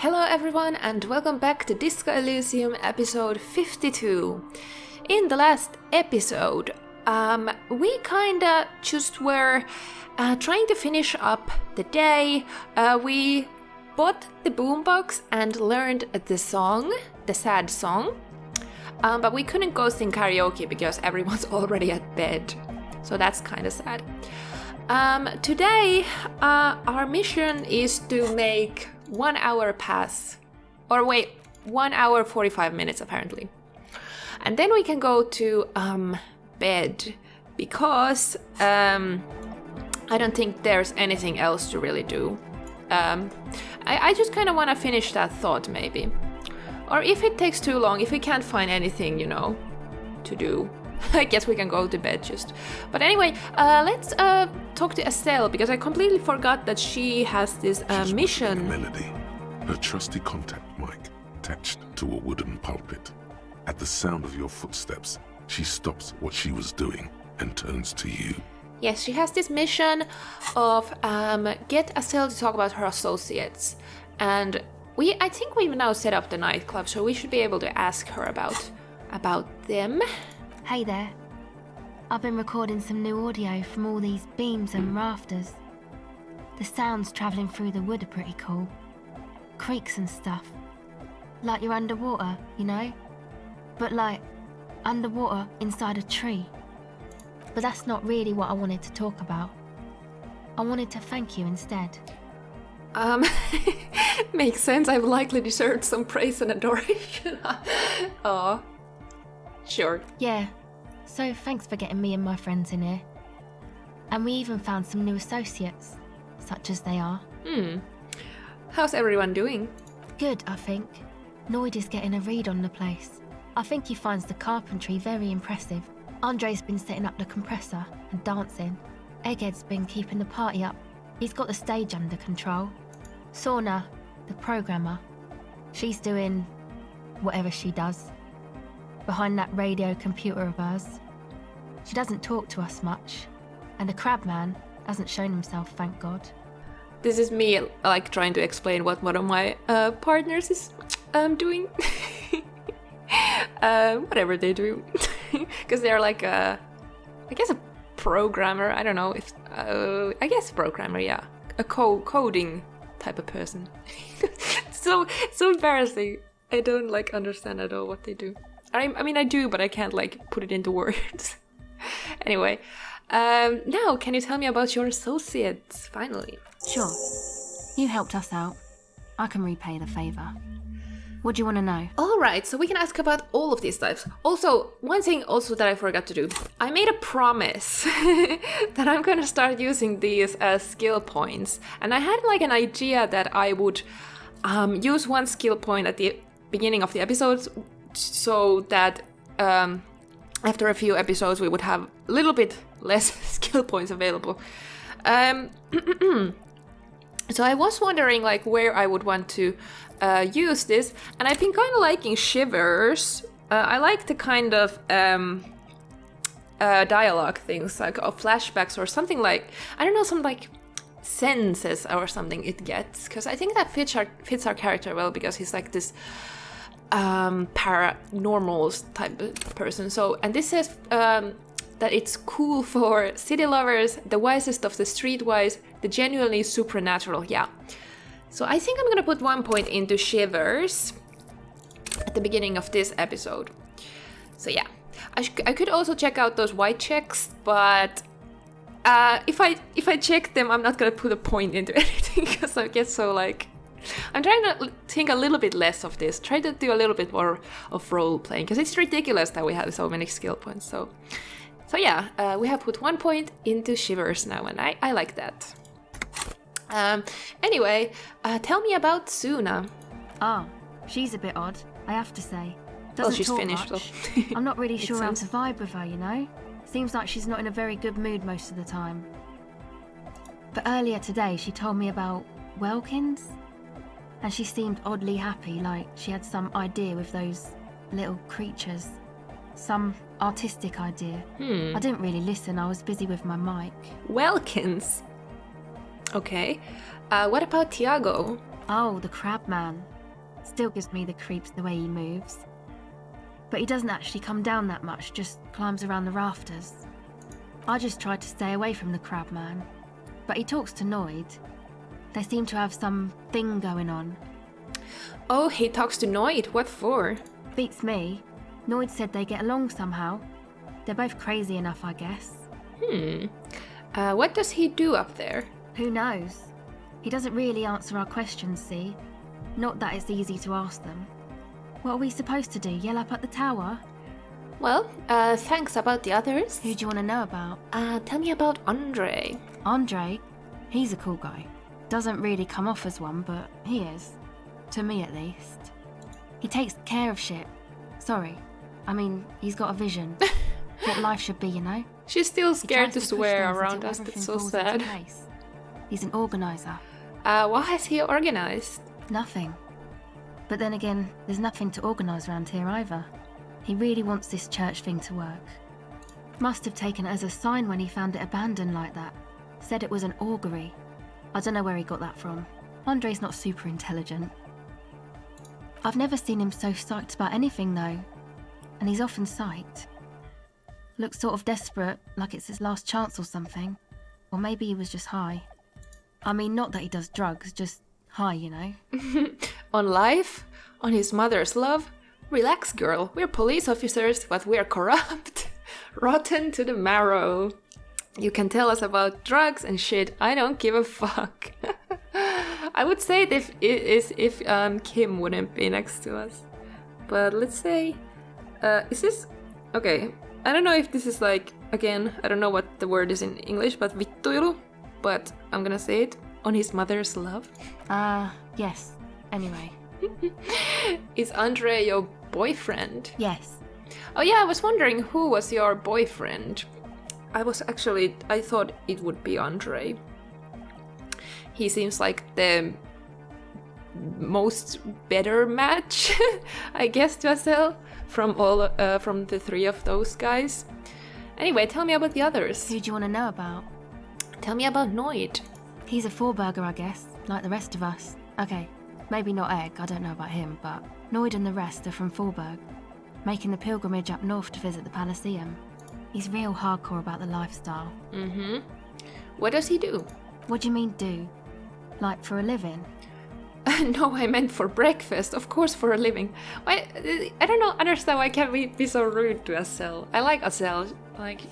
Hello everyone and welcome back to Disco Elysium episode 52. In the last episode, we kinda just were trying to finish up the day. We bought the boombox and learned the song, the sad song, but we couldn't go sing karaoke because everyone's already at bed. So that's kinda sad. Today, our mission is to make 1 hour pass, or wait, 1 hour 45 minutes apparently. And then we can go to bed because I don't think there's anything else to really do. I just kind of want to finish that thought maybe. Or if it takes too long, if we can't find anything, to do, I guess we can go to bed just. But anyway, let's talk to Estelle because I completely forgot that she has this mission. Melody, her trusty contact mic attached to a wooden pulpit. At the sound of your footsteps, she stops what she was doing and turns to you. Yes, she has this mission of get Estelle to talk about her associates. And I think we've now set up the nightclub, so we should be able to ask her about them. Hey there. I've been recording some new audio from all these beams and rafters. The sounds travelling through the wood are pretty cool. Creaks and stuff. Like you're underwater, But like, underwater inside a tree. But that's not really what I wanted to talk about. I wanted to thank you instead. Makes sense. I've likely deserved some praise and adoration. Aw. Sure. Yeah. So thanks for getting me and my friends in here. And we even found some new associates, such as they are. How's everyone doing? Good, I think. Noid is getting a read on the place. I think he finds the carpentry very impressive. Andre's been setting up the compressor and dancing. Egghead's been keeping the party up. He's got the stage under control. Sauna, the programmer, she's doing whatever she does. Behind that radio computer of hers. She doesn't talk to us much. And the crab man hasn't shown himself, thank God. This is me trying to explain what one of my partners is doing. Whatever they do. Because they're I guess a programmer. I don't know if I guess programmer, yeah. A coding type of person. so embarrassing. I don't understand at all what they do. I mean I do, but I can't put it into words. Anyway, now can you tell me about your associates finally? Sure. You helped us out. I can repay the favour. What do you want to know? Alright, so we can ask about all of these types. Also, one thing also that I forgot to do. I made a promise that I'm gonna start using these as skill points. And I had an idea that I would use one skill point at the beginning of the episodes so that after a few episodes we would have a little bit less skill points available. So I was wondering where I would want to use this, and I've been kind of liking Shivers. I like the kind of dialogue things, flashbacks or something I don't know, some senses or something it gets, because I think that fits our character well, because he's this paranormal type of person. So, and this says that it's cool for city lovers, the wisest of the streetwise, the genuinely supernatural. Yeah. So I think I'm gonna put 1 point into Shivers at the beginning of this episode. So yeah, I could also check out those white checks, but if I check them, I'm not gonna put a point into anything because I get so I'm trying to think a little bit less of this, try to do a little bit more of role playing, because it's ridiculous that we have so many skill points. So yeah, we have put 1 point into Shivers now, and I like that. Anyway, tell me about Suna. She's a bit odd, I have to say. Well, she's talk finished much. though. I'm not really sure how sense. to vibe with her, Seems like she's not in a very good mood most of the time. But earlier today she told me about Welkins. And she seemed oddly happy, like she had some idea with those little creatures. Some artistic idea. I didn't really listen, I was busy with my mic. Welkins. Okay. What about Tiago? Oh, the crab man. Still gives me the creeps the way he moves. But he doesn't actually come down that much, just climbs around the rafters. I just tried to stay away from the crab man. But he talks to Noid. They seem to have some thing going on. Oh, he talks to Noid. What for? Beats me. Noid said they get along somehow. They're both crazy enough, I guess. What does he do up there? Who knows? He doesn't really answer our questions, see? Not that it's easy to ask them. What are we supposed to do, yell up at the tower? Well, thanks. About the others? Who do you want to know about? Tell me about Andre. Andre? He's a cool guy. Doesn't really come off as one, but he is. To me, at least. He takes care of shit. Sorry. I mean, he's got a vision. What life should be, you know? She's still He scared tries to push swear things around until us. That's everything so falls into sad. place. He's an organizer. What has he organized? Nothing. But then again, there's nothing to organise around here either. He really wants this church thing to work. Must have taken it as a sign when he found it abandoned like that. Said it was an augury. I don't know where he got that from. Andre's not super intelligent. I've never seen him so psyched about anything though. And he's often psyched. Looks sort of desperate, like it's his last chance or something. Or maybe he was just high. I mean, not that he does drugs, just high, you know. On life? On his mother's love? Relax, girl. We're police officers, but we're corrupt. Rotten to the marrow. You can tell us about drugs and shit. I don't give a fuck. I would say it if Kim wouldn't be next to us. But let's say... is this... Okay. I don't know if this is like... Again, I don't know what the word is in English, but vittuilu. But I'm gonna say it. On his mother's love. Yes. Anyway. Is Andre your boyfriend? Yes. Oh yeah, I was wondering who was your boyfriend. I thought it would be Andre. He seems like the most better match, I guess, to Estelle, from the three of those guys. Anyway, tell me about the others. Who do you want to know about? Tell me about Noid. He's a four-burger, I guess, like the rest of us. Okay, maybe not Egg, I don't know about him, but Noid and the rest are from Forberg, making the pilgrimage up north to visit the Palaceum. He's real hardcore about the lifestyle. Mm-hmm. What does he do? What do you mean do? Like for a living? No, I meant for breakfast. Of course, for a living. I don't understand why can't we be so rude to Estelle. I like Estelle. Like,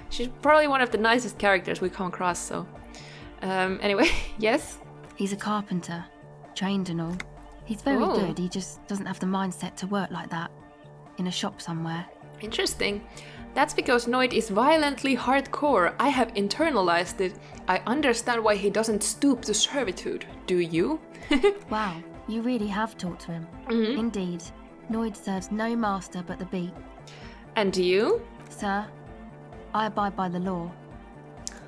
she's probably one of the nicest characters we come across, so... anyway, yes? He's a carpenter, trained and all. He's very Oh. good, he just doesn't have the mindset to work like that. In a shop somewhere. Interesting. That's because Noid is violently hardcore. I have internalized it. I understand why he doesn't stoop to servitude. Do you? Wow, you really have talked to him. Mm-hmm. Indeed. Noid serves no master but the beat. And you? Sir, I abide by the law.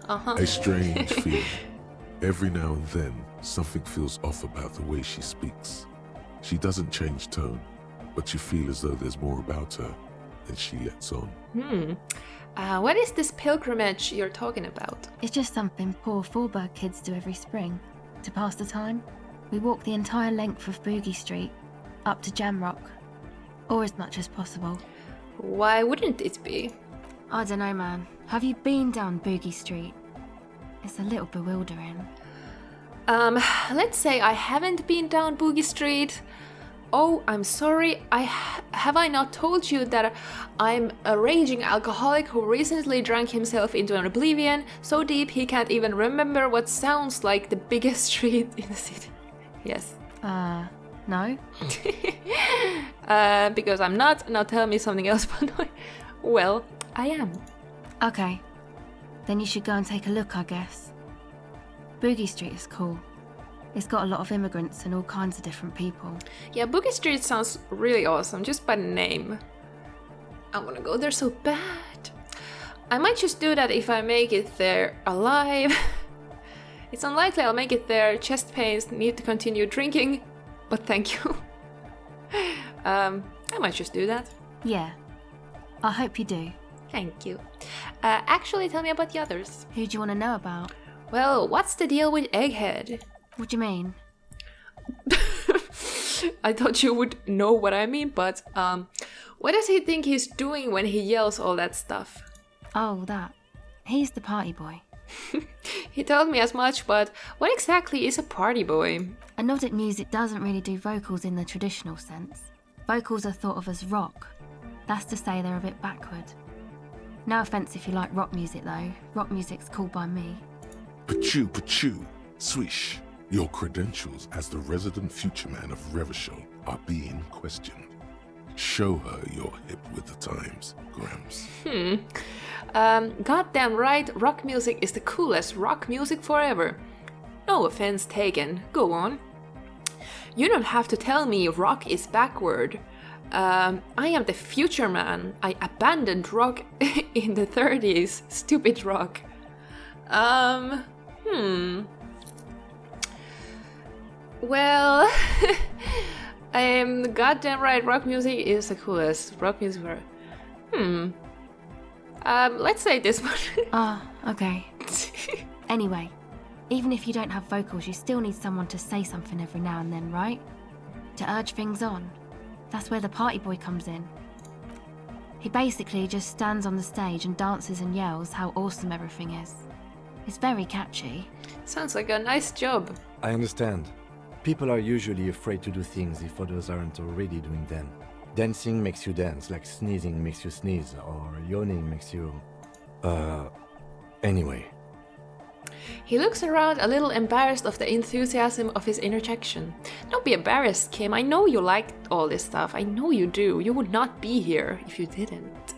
Uh-huh. A strange feeling. Every now and then, something feels off about the way she speaks. She doesn't change tone, but you feel as though there's more about her than she lets on. What is this pilgrimage you're talking about? It's just something poor Forberg kids do every spring. To pass the time, we walk the entire length of Boogie Street, up to Jamrock. Or as much as possible. Why wouldn't it be? I don't know, man. Have you been down Boogie Street? It's a little bewildering. Let's say I haven't been down Boogie Street. Oh, I'm sorry. Have I not told you that I'm a raging alcoholic who recently drank himself into an oblivion so deep he can't even remember what sounds like the biggest street in the city? Yes. No? Because I'm not. Now tell me something else, but well, I am. Okay. Then you should go and take a look, I guess. Boogie Street is cool. It's got a lot of immigrants and all kinds of different people. Yeah, Boogie Street sounds really awesome, just by the name. I want to go there so bad. I might just do that if I make it there alive. It's unlikely I'll make it there. Chest pains, need to continue drinking, but thank you. I might just do that. Yeah. I hope you do. Thank you. Actually, tell me about the others. Who do you want to know about? Well, what's the deal with Egghead? What do you mean? I thought you would know what I mean, but what does he think he's doing when he yells all that stuff? Oh, that. He's the party boy. He told me as much, but what exactly is a party boy? A Nordic music doesn't really do vocals in the traditional sense. Vocals are thought of as rock. That's to say they're a bit backward. No offence if you like rock music though. Rock music's cool by me. Pachoo, swish. Your credentials as the resident future man of Revachol are being questioned. Show her you're hip with the times, Grams. Goddamn right, rock music is the coolest rock music forever. No offense taken, go on. You don't have to tell me rock is backward. I am the future man. I abandoned rock in the 30s. Stupid rock. Well, goddamn right, rock music is the coolest. Rock music let's say this one. Okay. Anyway, even if you don't have vocals, you still need someone to say something every now and then, right? To urge things on. That's where the party boy comes in. He basically just stands on the stage and dances and yells how awesome everything is. It's very catchy. Sounds like a nice job. I understand. People are usually afraid to do things if others aren't already doing them. Dancing makes you dance, like sneezing makes you sneeze, or yawning makes you... Anyway. He looks around a little embarrassed of the enthusiasm of his interjection. Don't be embarrassed, Kim. I know you liked all this stuff. I know you do. You would not be here if you didn't.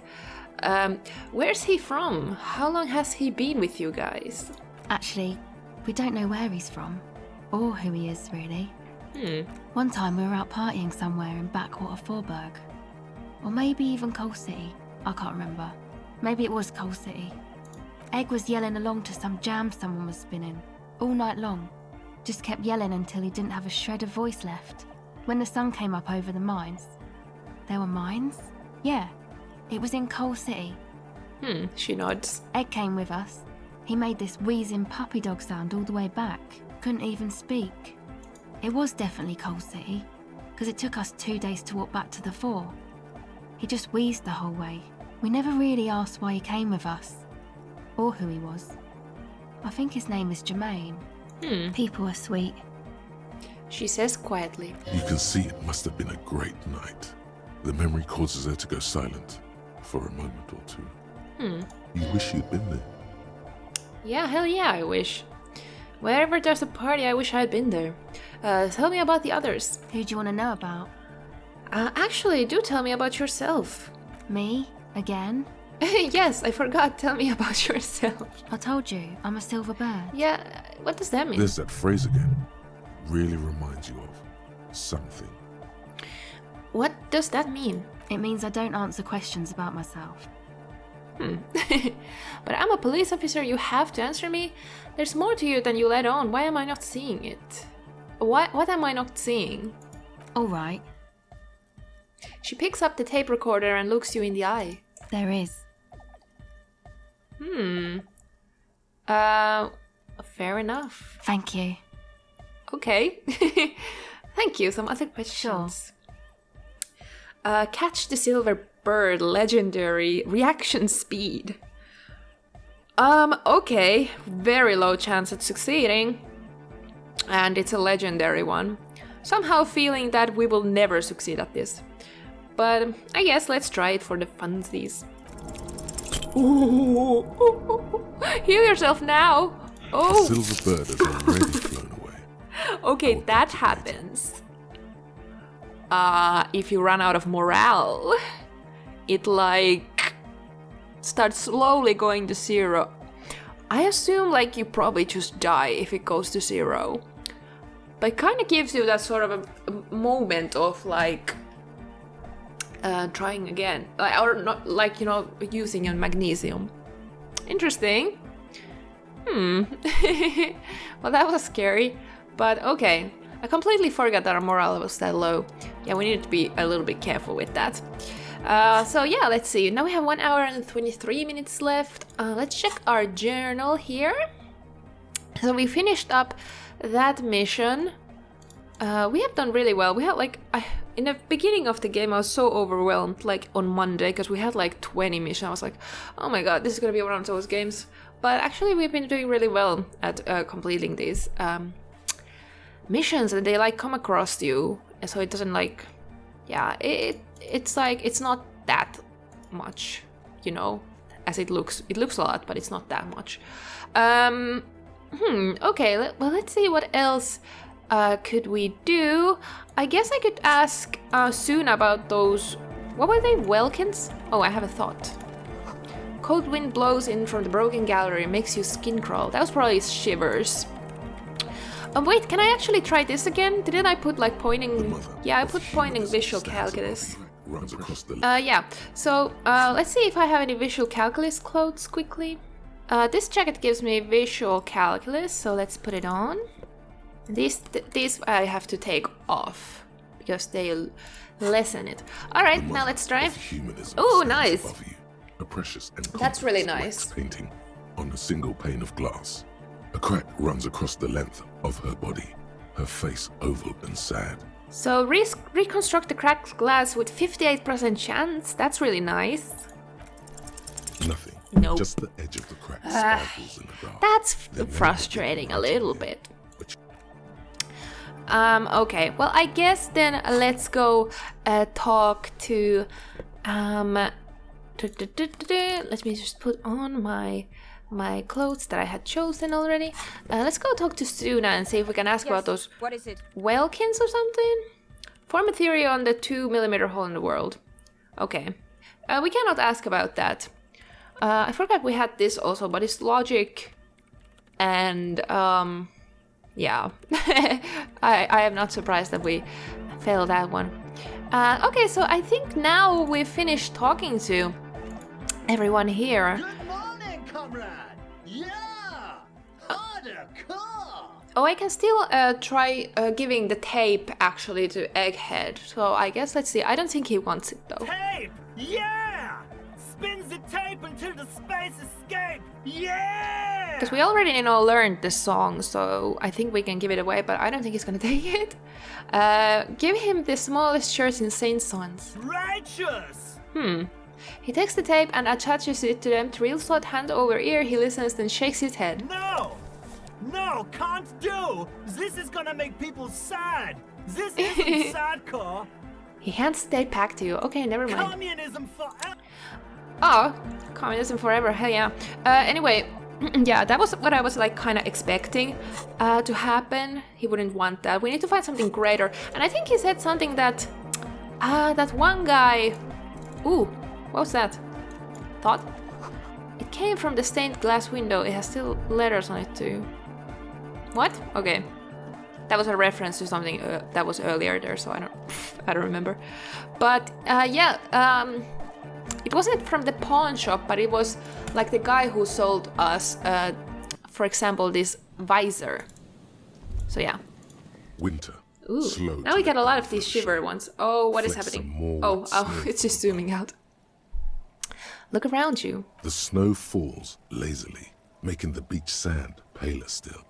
Where's he from? How long has he been with you guys? Actually, we don't know where he's from. Or who he is, really. One time we were out partying somewhere in backwater Forburg. Or maybe even Coal City. I can't remember. Maybe it was Coal City. Egg was yelling along to some jam someone was spinning, all night long. Just kept yelling until he didn't have a shred of voice left. When the sun came up over the mines. There were mines? Yeah, it was in Coal City. She nods. Egg came with us. He made this wheezing puppy dog sound all the way back. Couldn't even speak. It was definitely Coal City, because it took us 2 days to walk back to the fort. He just wheezed the whole way. We never really asked why he came with us. Or who he was. I think his name is Jermaine. People are sweet. She says quietly. You can see it must have been a great night. The memory causes her to go silent for a moment or two. You wish you'd been there. Yeah, hell yeah, I wish. Wherever there's a party, I wish I'd been there. Tell me about the others. Who do you want to know about? Actually, do tell me about yourself. Me? Again? Yes, I forgot. Tell me about yourself. I told you, I'm a silver bird. Yeah, what does that mean? There's that phrase again. Really reminds you of something. What does that mean? It means I don't answer questions about myself. But I'm a police officer, you have to answer me. There's more to you than you let on. Why am I not seeing it? What am I not seeing? All right. She picks up the tape recorder and looks you in the eye. There is. Fair enough. Thank you. Okay. Thank you. Some other questions. Sure. Catch the silver bird, legendary, reaction speed. Okay. Very low chance at succeeding. And it's a legendary one. Somehow feeling that we will never succeed at this. But I guess let's try it for the funsies. Ooh. Heal yourself now. Oh. The silver bird has already flown away. Okay, that happens. If you run out of morale, it like starts slowly going to 0. I assume like you probably just die if it goes to 0. But it kind of gives you that sort of a moment of like trying again, or not, like, you know, using a magnesium. Interesting. Well, that was scary, but okay. I completely forgot that our morale was that low. Yeah, we need to be a little bit careful with that. So yeah, let's see. Now we have 1 hour and 23 minutes left. Let's check our journal here. So we finished up that mission. We have done really well. We had like, in the beginning of the game I was so overwhelmed, like on Monday, because we had like 20 missions. I was like, oh my god, this is gonna be one of those games. But actually we've been doing really well at completing these missions, and they like come across you, so it doesn't like, yeah, it's like, it's not that much, you know, as it looks. It looks a lot, but it's not that much. Okay, well, let's see what else could we do. I guess I could ask soon about those, what were they, Welkins? Oh, I have a thought. Cold wind blows in from the broken gallery, makes your skin crawl. That was probably Shivers. Wait, can I actually try this again? Didn't I put like pointing? Yeah, I put pointing visual calculus. Yeah, so let's see if I have any visual calculus clothes quickly. This jacket gives me visual calculus, so let's put it on. These I have to take off because they lessen it. Alright, now let's try. Oh, nice. That's really nice. Painting on a single pane of glass. A crack runs across the length of her body, her face oval and sad. So reconstruct the cracked glass with 58% chance. That's really nice. Nothing. Nope. Just the edge of the crack sparkles in the dark. That's frustrating a little bit. Okay, well, I guess then let's go talk to let me just put on my clothes that I had chosen already. Let's go talk to Suna and see if we can ask about those Welkins or something. Form a theory on the 2mm hole in the world. Okay. We cannot ask about that. I forgot we had this also, but it's logic and yeah. I am not surprised that we failed that one. Okay, so I think now we've finished talking to everyone here. Good morning, comrade. Yeah. Harder, car. Oh, I can still try giving the tape actually to Egghead. So I guess let's see. I don't think he wants it though. Tape. Yeah. Spins the tape until the space escape. Yeah. Because we already, learned the song, so I think we can give it away, but I don't think he's gonna take it. Give him the smallest shirt in Saint Sons. Righteous. He takes the tape and attaches it to the empty real slot, hand over ear. He listens, then shakes his head. No, can't do. This is gonna make people sad. This isn't sad, car. He hands the tape back to you. Okay, never mind. Communism forever. Oh, communism forever, hell yeah. Anyway, yeah, that was what I was like kind of expecting to happen. He wouldn't want that. We need to find something greater. And I think he said something that, that one guy, ooh, what was that? Thought? It came from the stained glass window. It has still letters on it too. What? Okay. That was a reference to something that was earlier there, so I don't remember. But yeah, it wasn't from the pawn shop, but it was like the guy who sold us, for example, this visor. So yeah. Winter. Ooh. Slow Now we get a lot of these shiver ones. Oh, what is happening? Oh, it's just zooming out. Look around you. The snow falls lazily, making the beach sand paler still,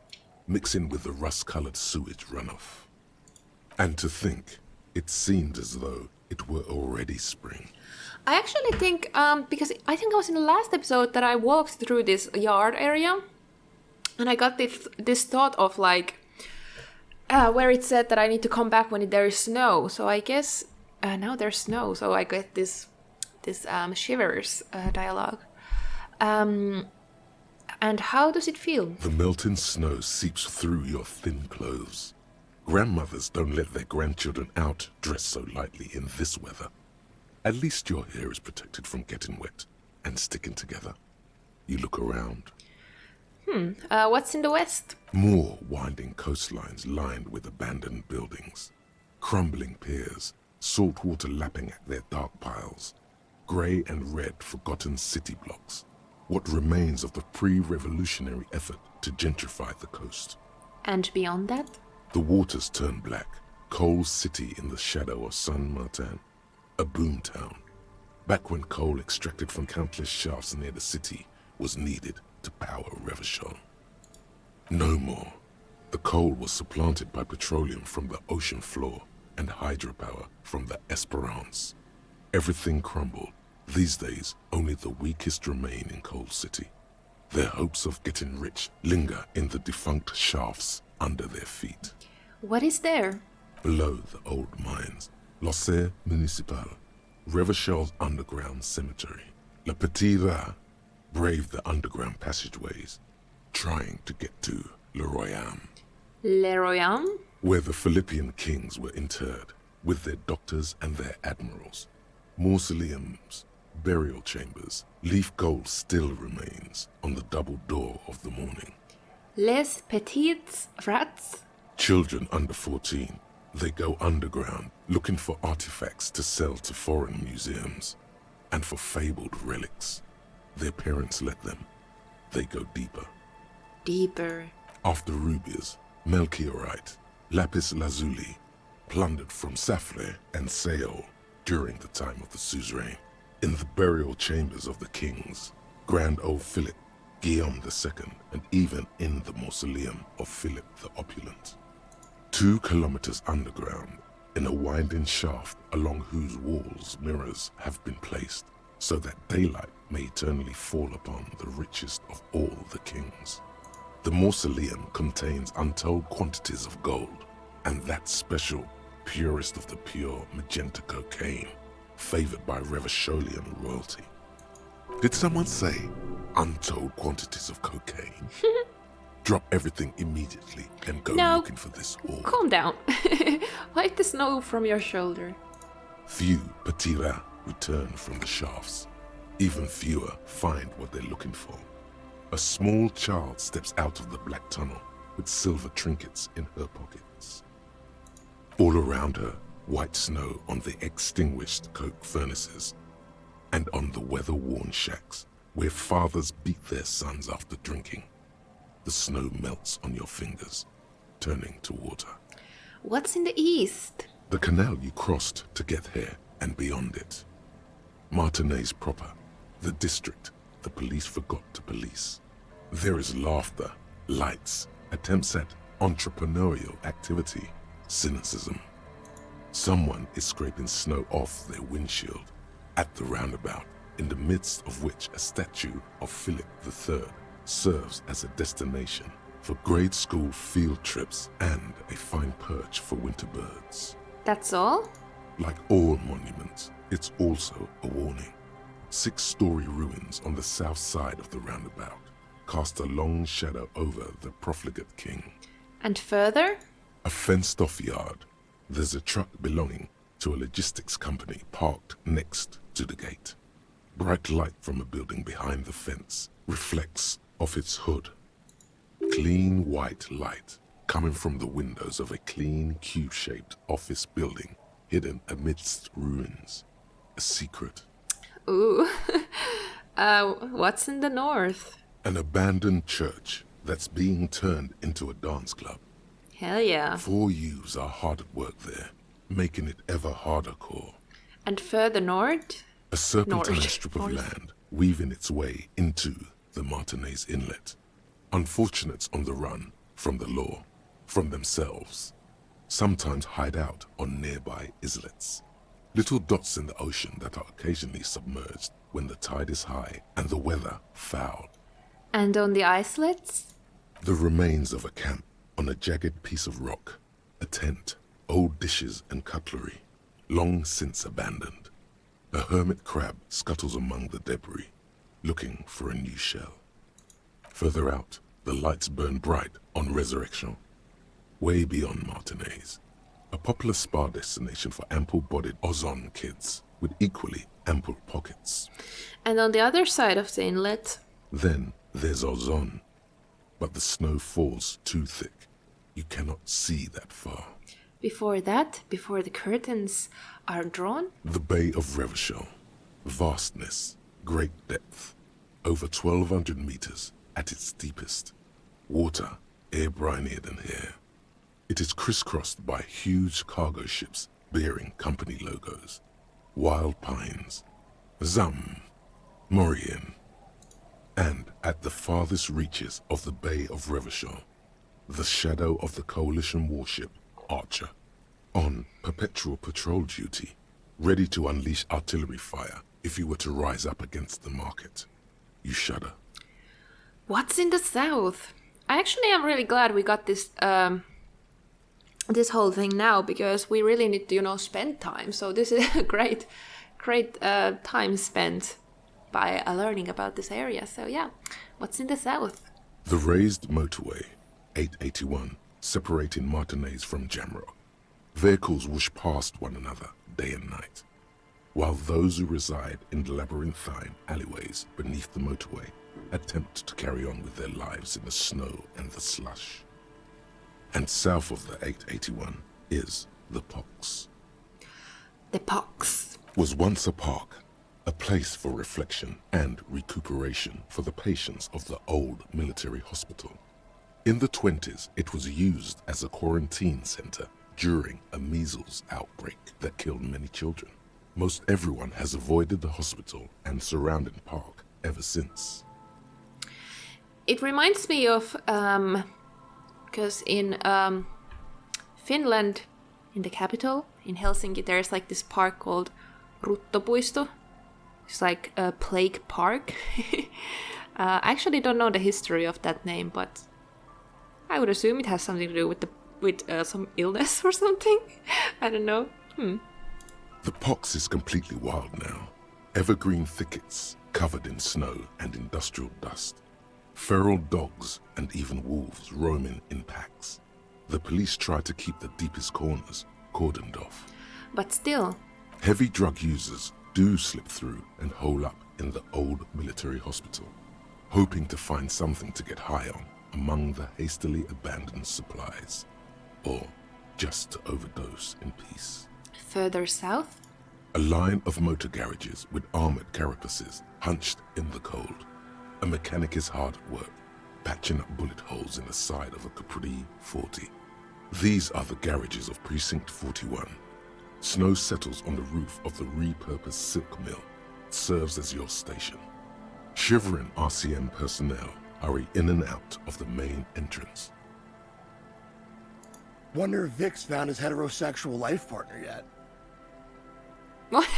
mixing with the rust-colored sewage runoff. And to think, it seemed as though it were already spring. I actually think, because I think I was in the last episode that I walked through this yard area, and I got this thought of like, where it said that I need to come back when there is snow. So I guess now there's snow, so I get this Shivers dialogue. And how does it feel? The melting snow seeps through your thin clothes. Grandmothers don't let their grandchildren out dressed so lightly in this weather. At least your hair is protected from getting wet and sticking together. You look around. What's in the west? More winding coastlines lined with abandoned buildings. Crumbling piers, salt water lapping at their dark piles. Grey and red forgotten city blocks. What remains of the pre-revolutionary effort to gentrify the coast. And beyond that? The waters turn black. Coal City in the shadow of San Martin. A boom town. Back when coal extracted from countless shafts near the city was needed to power Revachol. No more. The coal was supplanted by petroleum from the ocean floor and hydropower from the Esperance. Everything crumbled. These days, only the weakest remain in Coal City. Their hopes of getting rich linger in the defunct shafts under their feet. What is there? Below the old mines, l'Océan Municipal, Revachel's underground cemetery. Le Petit Rat braved the underground passageways, trying to get to Le Royaume. Le Royaume? Where the Philippian kings were interred, with their doctors and their admirals. Mausoleums, burial chambers, leaf gold still remains on the double door of the morning. Les Petits Rats? Children under 14, they go underground looking for artifacts to sell to foreign museums and for fabled relics. Their parents let them. They go deeper. Deeper. After rubies, melchiorite, lapis lazuli, plundered from Safle and Seol during the time of the suzerain. In the burial chambers of the kings, Grand old Philip, Guillaume II, and even in the mausoleum of Philip the Opulent. 2 kilometers underground, in a winding shaft along whose walls mirrors have been placed, so that daylight may eternally fall upon the richest of all the kings. The mausoleum contains untold quantities of gold, and that special, purest of the pure magenta cocaine, favored by Revacholian royalty. Did someone say untold quantities of cocaine? Drop everything immediately and go No. looking for this ore. Calm down. Wipe the snow from your shoulder. Few petits rats return from the shafts. Even fewer find what they're looking for. A small child steps out of the black tunnel with silver trinkets in her pockets. All around her, white snow on the extinguished coke furnaces and on the weather-worn shacks where fathers beat their sons after drinking. The snow melts on your fingers, turning to water. What's in the east? The canal you crossed to get here and beyond it. Martinez proper, the district the police forgot to police. There is laughter, lights, attempts at entrepreneurial activity, cynicism. Someone is scraping snow off their windshield at the roundabout, in the midst of which a statue of Philip III serves as a destination for grade school field trips and a fine perch for winter birds. That's all? Like all monuments, it's also a warning. 6-story ruins on the south side of the roundabout cast a long shadow over the profligate king. And further? A fenced-off yard. There's a truck belonging to a logistics company parked next to the gate. Bright light from a building behind the fence reflects off its hood. Clean white light coming from the windows of a clean cube-shaped office building hidden amidst ruins. A secret. Ooh. What's in the north? An abandoned church that's being turned into a dance club. Hell yeah. 4 youths are hard at work there, making it ever harder core. And further north? A serpentine North. strip of North. land weaving its way into the Martinez Inlet. Unfortunates on the run from the law, from themselves, sometimes hide out on nearby islets. Little dots in the ocean that are occasionally submerged when the tide is high and the weather foul. And on the islets? The remains of a camp on a jagged piece of rock, a tent, old dishes and cutlery, long since abandoned. A hermit crab scuttles among the debris, looking for a new shell. Further out, the lights burn bright on Resurrection, way beyond Martinez, a popular spa destination for ample-bodied Ozon kids with equally ample pockets. And on the other side of the inlet? Then there's Ozon, but the snow falls too thick. You cannot see that far. Before that, before the curtains are drawn? The Bay of Revachol, vastness, great depth, over 1,200 meters at its deepest. Water, air-brinier than here. It is crisscrossed by huge cargo ships bearing company logos. Wild pines, Zam, Maurien, and at the farthest reaches of the Bay of Revachol, the shadow of the Coalition warship, Archer, on perpetual patrol duty, ready to unleash artillery fire if you were to rise up against the market. You shudder. What's in the south? I actually am really glad we got this this whole thing now, because we really need to, spend time. So this is a great time spent by learning about this area. So yeah, what's in the south? The raised motorway, 881, separating Martinez from Jamrock. Vehicles whoosh past one another day and night, while those who reside in the labyrinthine alleyways beneath the motorway attempt to carry on with their lives in the snow and the slush. And south of the 881 is the Pox. The Pox Was once a park, a place for reflection and recuperation for the patients of the old military hospital. In the 20s, it was used as a quarantine center during a measles outbreak that killed many children. Most everyone has avoided the hospital and surrounding park ever since. It reminds me of, because in Finland, in the capital, in Helsinki, there's like this park called Ruttopuisto. It's like a plague park. I actually don't know the history of that name, but I would assume it has something to do with some illness or something. I don't know. The Pox is completely wild now. Evergreen thickets covered in snow and industrial dust. Feral dogs and even wolves roaming in packs. The police try to keep the deepest corners cordoned off. But still, Heavy drug users do slip through and hole up in the old military hospital, hoping to find something to get high on among the hastily abandoned supplies, or just to overdose in peace. further south, A line of motor garages with armored carapaces hunched in the cold. A mechanic is hard at work, patching up bullet holes in the side of a Capri 40. These are the garages of Precinct 41. Snow settles on the roof of the repurposed silk mill. It serves as your station. Shivering RCM personnel hurry in and out of the main entrance. Wonder if Vic's found his heterosexual life partner yet. What?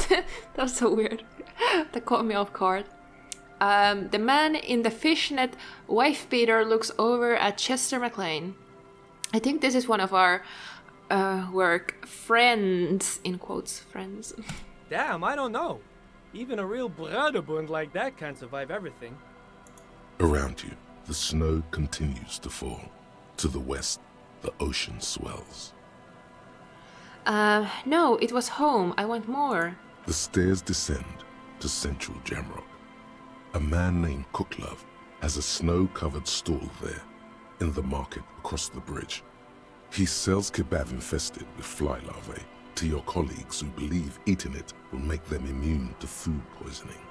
That was so weird. That caught me off guard. The man in the fishnet wife beater looks over at Chester McLean. I think this is one of our work friends, in quotes, friends. Damn, I don't know. Even a real Bruderbund like that can't survive everything. Around you, the snow continues to fall. To the west, the ocean swells. No, it was home. I want more. The stairs descend to central Jamrock. A man named Cooklove has a snow-covered stall there, in the market across the bridge. He sells kebab infested with fly larvae to your colleagues who believe eating it will make them immune to food poisoning.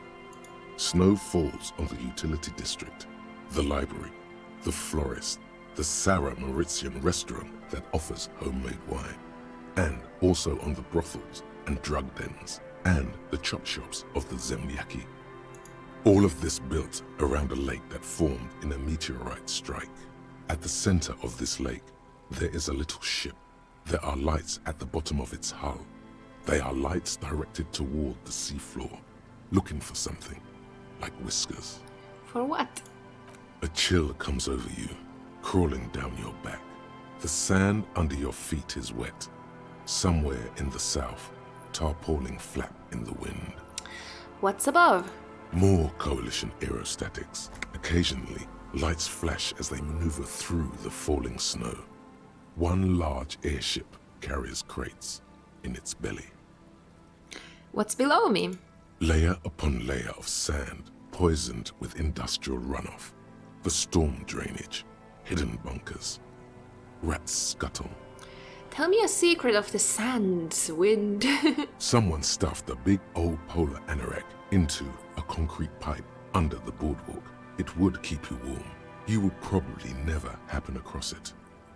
Snow falls on the utility district, the library, the florist, the Sarah Mauritian restaurant that offers homemade wine, and also on the brothels and drug dens, and the chop shops of the Zemliaki. All of this built around a lake that formed in a meteorite strike. At the center of this lake, there is a little ship. There are lights at the bottom of its hull. They are lights directed toward the seafloor, looking for something, like whiskers. For what? A chill comes over you, crawling down your back. The sand under your feet is wet. Somewhere in the south, tarpaulin flap in the wind. What's above? More Coalition aerostatics. Occasionally, lights flash as they maneuver through the falling snow. One large airship carries crates in its belly. What's below me? Layer upon layer of sand, poisoned with industrial runoff. The storm drainage, hidden bunkers. Rats scuttle. Tell me a secret of the sands, wind. Someone stuffed a big old polar anorak into a concrete pipe under the boardwalk. It would keep you warm. You would probably never happen across it.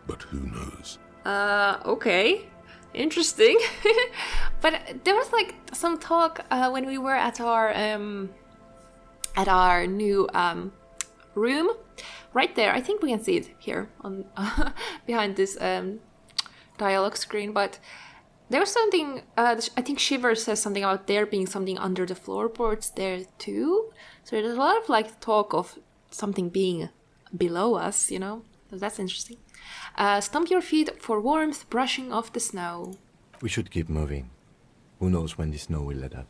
But who knows? Okay. Interesting. But there was like some talk when we were at our new room. Right there. I think we can see it here on behind this dialogue screen. But there was something, I think Shivers says something about there being something under the floorboards there too. So there's a lot of like talk of something being below us, you know. So that's interesting. Stomp your feet for warmth, brushing off the snow. We should keep moving. Who knows when the snow will let up.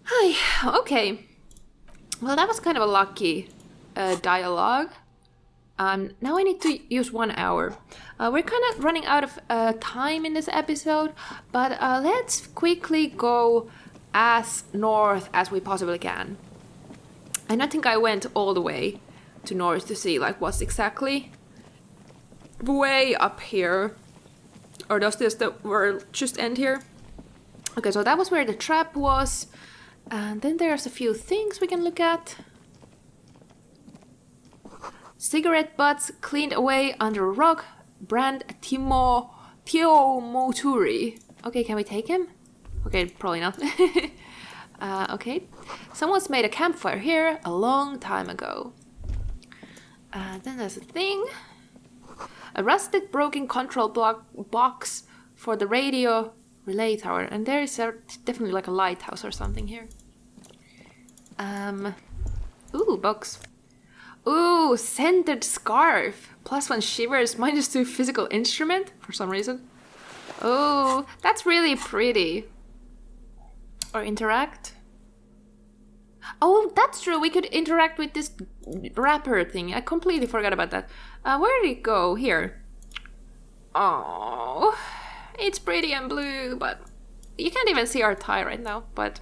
Hi, okay. Well, that was kind of a lucky dialogue. Now I need to use 1 hour. We're kind of running out of time in this episode, but let's quickly go as north as we possibly can. And I think I went all the way to north to see like what's exactly way up here. Or does this the world just end here? Okay, so that was where the trap was. And then there's a few things we can look at. Cigarette butts cleaned away under a rock. Brand Tio Moturi. Okay, can we take him? Okay, probably not. Okay. Someone's made a campfire here a long time ago. Then there's a thing. A rusted broken control box for the radio relay tower. And there is definitely like a lighthouse or something here. Ooh, box. Ooh, scented scarf. +1 shivers, -2 physical instrument for some reason. Oh, that's really pretty. Or interact. Oh, that's true. We could interact with this wrapper thing. I completely forgot about that. Where did it go? Here. Oh, it's pretty and blue, but you can't even see our tie right now. But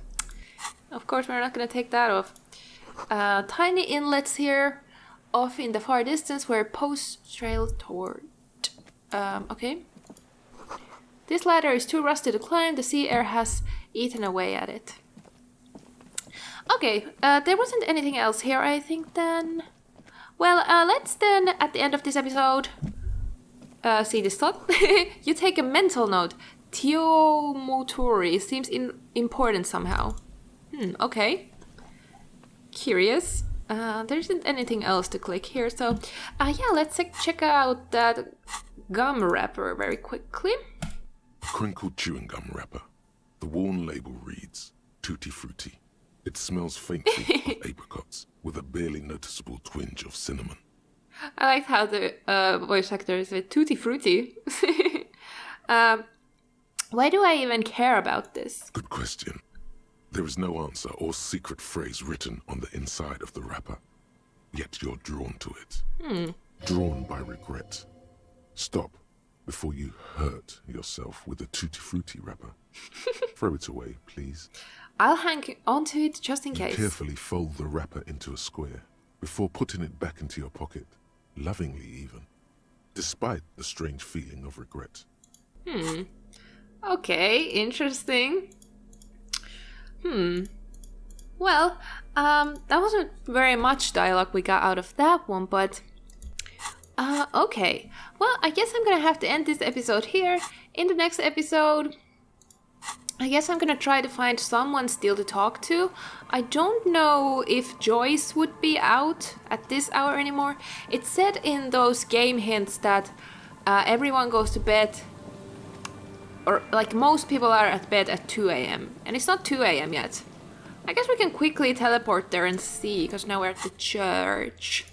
of course, we're not gonna take that off. Tiny inlets here, off in the far distance, where posts trail toward. Okay. This ladder is too rusty to climb. The sea air has eaten away at it. Okay, there wasn't anything else here, I think, then. Well, let's then, at the end of this episode, see this thought. You take a mental note. Tio Motori seems important somehow. Okay. Curious. There isn't anything else to click here, so yeah, let's check out that gum wrapper very quickly. Crinkled chewing gum wrapper. The worn label reads, Tutti Frutti. It smells faintly of apricots, with a barely noticeable twinge of cinnamon. I like how the voice actor said Tutti Frutti. Why do I even care about this? Good question. There is no answer or secret phrase written on the inside of the wrapper. Yet you're drawn to it. Drawn by regret. Stop before you hurt yourself with a Tutti Frutti wrapper. Throw it away, please. I'll hang onto it just in case. Carefully fold the wrapper into a square before putting it back into your pocket, lovingly even, despite the strange feeling of regret. Okay, interesting. Well, that wasn't very much dialogue we got out of that one, but okay. Well, I guess I'm gonna have to end this episode here. In the next episode, I guess I'm gonna try to find someone still to talk to. I don't know if Joyce would be out at this hour anymore. It said in those game hints that everyone goes to bed, or like most people are at bed at 2 a.m. And it's not 2 a.m. yet. I guess we can quickly teleport there and see, because now we're at the church.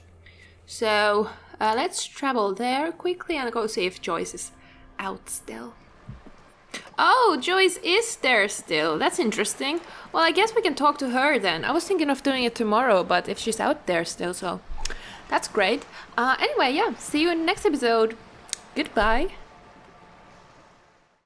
So let's travel there quickly and go see if Joyce is out still. Oh, Joyce is there still. That's interesting. Well, I guess we can talk to her then. I was thinking of doing it tomorrow, but if she's out there still, so that's great. Anyway, yeah, see you in the next episode. Goodbye.